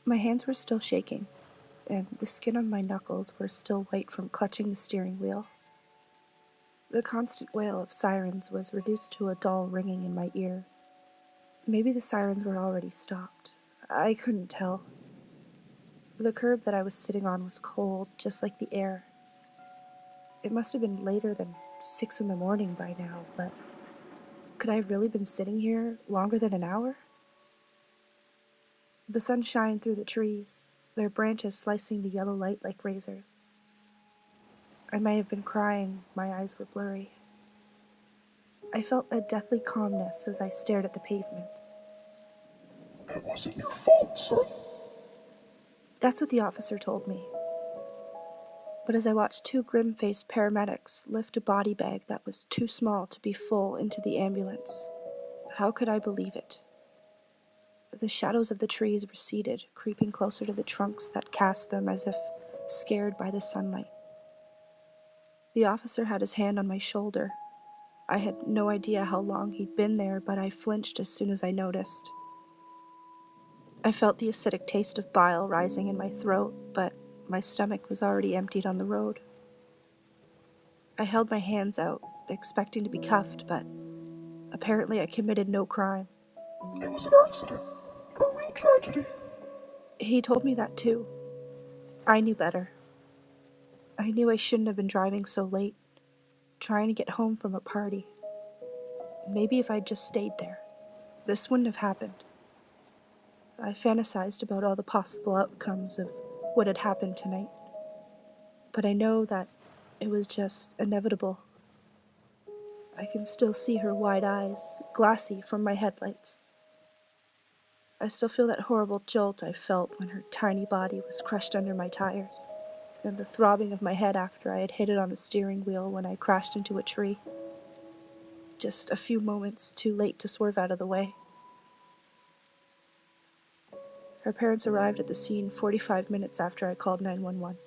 My hands were still shaking, and the skin on my knuckles were still white from clutching the steering wheel. The constant wail of sirens was reduced to a dull ringing in my ears. Maybe the sirens were already stopped. I couldn't tell. The curb that I was sitting on was cold, just like the air. It must have been later than 6 in the morning by now, but could I have really been sitting here longer than an hour? The sun shined through the trees, their branches slicing the yellow light like razors. I might have been crying, my eyes were blurry. I felt a deathly calmness as I stared at the pavement. It wasn't your fault, son. That's what the officer told me. But as I watched two grim-faced paramedics lift a body bag that was too small to be full into the ambulance, how could I believe it? The shadows of the trees receded, creeping closer to the trunks that cast them as if scared by the sunlight. The officer had his hand on my shoulder. I had no idea how long he'd been there, but I flinched as soon as I noticed. I felt the acidic taste of bile rising in my throat, but my stomach was already emptied on the road. I held my hands out, expecting to be cuffed, but apparently I committed no crime. It was an accident. A real tragedy. He told me that too. I knew better. I knew I shouldn't have been driving so late, trying to get home from a party. Maybe if I'd just stayed there, this wouldn't have happened. I fantasized about all the possible outcomes of what had happened tonight. But I know that it was just inevitable. I can still see her wide eyes, glassy from my headlights. I still feel that horrible jolt I felt when her tiny body was crushed under my tires, and the throbbing of my head after I had hit it on the steering wheel when I crashed into a tree. Just a few moments too late to swerve out of the way. Her parents arrived at the scene 45 minutes after I called 911.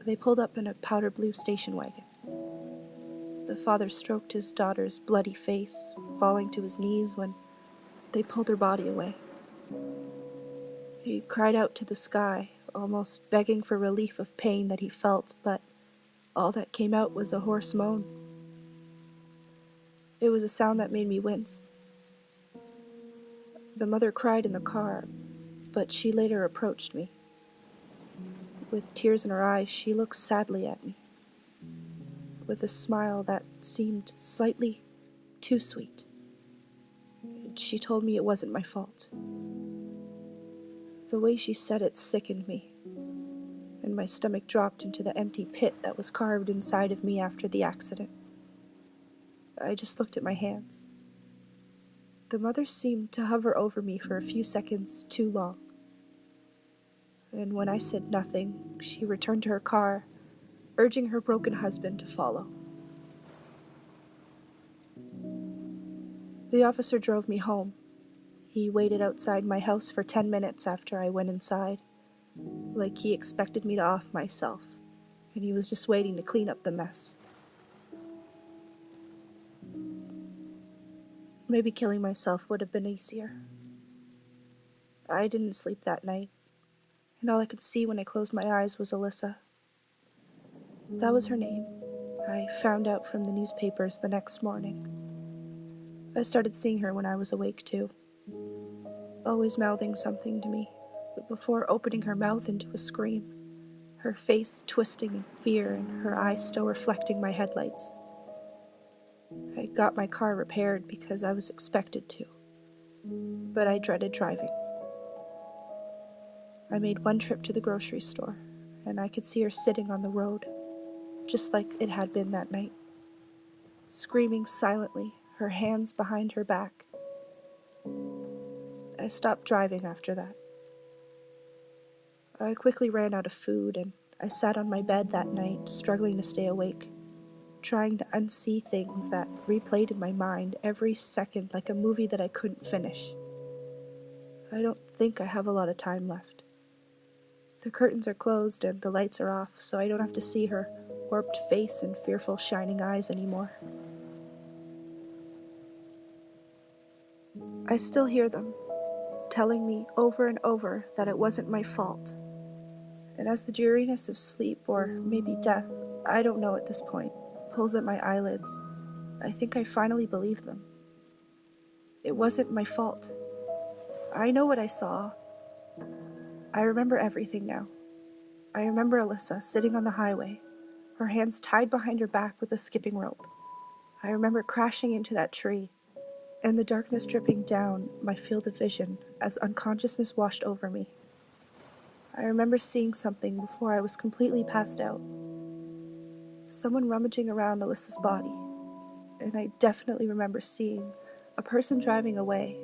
They pulled up in a powder blue station wagon. The father stroked his daughter's bloody face, falling to his knees when they pulled her body away. He cried out to the sky, almost begging for relief of pain that he felt, but all that came out was a hoarse moan. It was a sound that made me wince. The mother cried in the car, but she later approached me. With tears in her eyes, she looked sadly at me, with a smile that seemed slightly too sweet. She told me it wasn't my fault. The way she said it sickened me, and my stomach dropped into the empty pit that was carved inside of me after the accident. I just looked at my hands. The mother seemed to hover over me for a few seconds too long. And when I said nothing, she returned to her car, urging her broken husband to follow. The officer drove me home. He waited outside my house for 10 minutes after I went inside, like he expected me to off myself, and he was just waiting to clean up the mess. Maybe killing myself would have been easier. I didn't sleep that night, and all I could see when I closed my eyes was Alyssa. That was her name. I found out from the newspapers the next morning. I started seeing her when I was awake too, always mouthing something to me, but before opening her mouth into a scream, her face twisting in fear and her eyes still reflecting my headlights. I got my car repaired because I was expected to, but I dreaded driving. I made one trip to the grocery store, and I could see her sitting on the road, just like it had been that night, screaming silently, her hands behind her back. I stopped driving after that. I quickly ran out of food, and I sat on my bed that night, struggling to stay awake, trying to unsee things that replayed in my mind every second like a movie that I couldn't finish. I don't think I have a lot of time left. The curtains are closed and the lights are off, so I don't have to see her warped face and fearful shining eyes anymore. I still hear them, telling me over and over that it wasn't my fault. And as the dreariness of sleep, or maybe death, I don't know at this point, pulls at my eyelids, I think I finally believe them. It wasn't my fault. I know what I saw. I remember everything now. I remember Alyssa sitting on the highway, her hands tied behind her back with a skipping rope. I remember crashing into that tree, and the darkness dripping down my field of vision as unconsciousness washed over me. I remember seeing something before I was completely passed out. Someone rummaging around Alyssa's body, and I definitely remember seeing a person driving away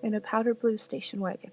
in a powder blue station wagon.